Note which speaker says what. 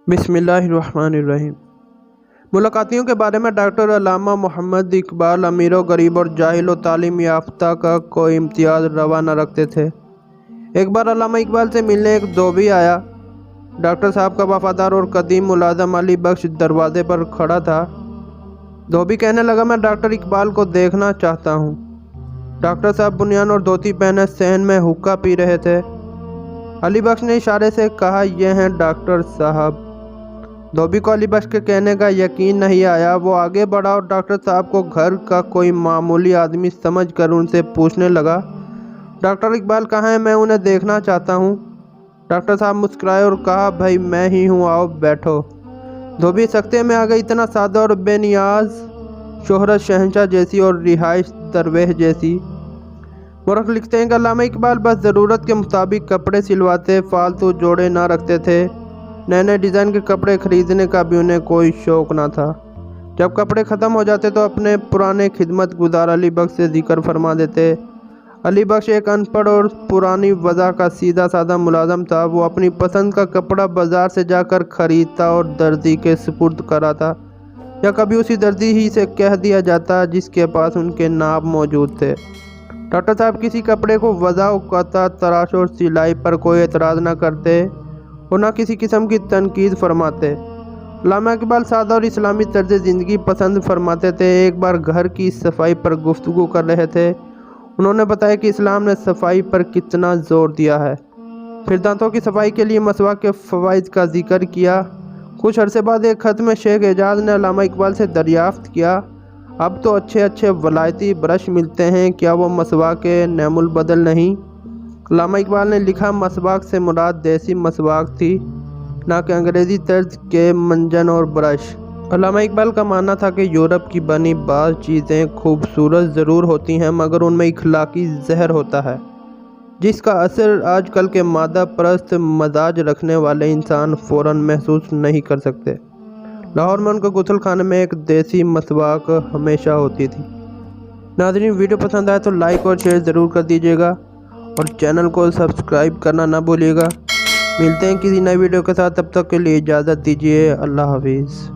Speaker 1: बिस्मिल्लाहिर्रहमानिर्रहीम। मुलाकातियों के बारे में डॉक्टर अल्लामा मोहम्मद इकबाल अमीर व गरीब और जाहिल व तालीम याफ्ता का कोई इम्तियाज़ रवा न रखते थे। एक बार अल्लामा इकबाल से मिलने एक धोबी आया। डॉक्टर साहब का वफादार और कदीम मुलाज़म अली बख्श दरवाजे पर खड़ा था। धोबी कहने लगा, मैं डॉक्टर इकबाल को देखना चाहता हूँ। डॉक्टर साहब बुनियान और धोती पहने सहन में हुक्का पी रहे थे। अली बख्श ने इशारे से कहा, यह हैं डॉक्टर साहब। धोबी को अली बख्श के कहने का यकीन नहीं आया। वो आगे बढ़ा और डॉक्टर साहब को घर का कोई मामूली आदमी समझकर उनसे पूछने लगा, डॉक्टर इकबाल कहाँ हैं? मैं उन्हें देखना चाहता हूँ। डॉक्टर साहब मुस्कुराए और कहा, भाई मैं ही हूँ, आओ बैठो। धोबी सख्ते में आ गई। इतना सादा और बेनियाज, शोहरत शहंशाह जैसी और रिहाइश दरवेश जैसी। मुरख लिखते हैं कि अल्लामा इकबाल बस ज़रूरत के मुताबिक कपड़े सिलवाते, फालतू जोड़े ना रखते थे। नए नए डिज़ाइन के कपड़े खरीदने का भी उन्हें कोई शौक़ ना था। जब कपड़े ख़त्म हो जाते तो अपने पुराने खिदमत गुजार अली बख्श से जिक्र फरमा देते। अली बख्श एक अनपढ़ और पुरानी वजह का सीधा साधा मुलाजम था। वो अपनी पसंद का कपड़ा बाज़ार से जाकर ख़रीदता और दर्जी के सुपुर्द कराता, या कभी उसी दर्जी ही से कह दिया जाता जिसके पास उनके नाप मौजूद थे। डॉक्टर साहब किसी कपड़े को वज़ा, कता, तराश और सिलाई पर कोई एतराज़ न करते और न किसी किस्म की तनकीद फरमाते। अल्लामा इकबाल सादा और इस्लामी तर्ज ज़िंदगी पसंद फरमाते थे। एक बार घर की सफाई पर गुफ्तगू कर रहे थे। उन्होंने बताया कि इस्लाम ने सफाई पर कितना ज़ोर दिया है। फिर दांतों की सफाई के लिए मसवाक के फ़वाइद का जिक्र किया। कुछ अरसे बाद एक ख़त में शेख एजाज ने अल्लामा इकबाल से दरियाफ़्त किया, अब तो अच्छे अच्छे वलायती ब्रश मिलते हैं, क्या वो मसवाक नैमुल बदल नहीं? अल्लामा इकबाल ने लिखा, मसवाक से मुराद देसी मसवाक थी, ना कि अंग्रेज़ी तर्ज के मंजन और ब्रश। अल्लामा इकबाल का मानना था कि यूरोप की बनी बाज़ चीज़ें खूबसूरत ज़रूर होती हैं, मगर उनमें इखलाकी जहर होता है, जिसका असर आजकल के मादा परस्त मजाज रखने वाले इंसान फ़ौरन महसूस नहीं कर सकते। लाहौर में उनके गुसल खाने में एक देसी मसवाक हमेशा होती थी। नाज़रीन, वीडियो पसंद आए तो लाइक और शेयर ज़रूर कर दीजिएगा और चैनल को सब्सक्राइब करना ना भूलिएगा। मिलते हैं किसी नई वीडियो के साथ, तब तक के लिए इजाज़त दीजिए। अल्लाह हाफिज़।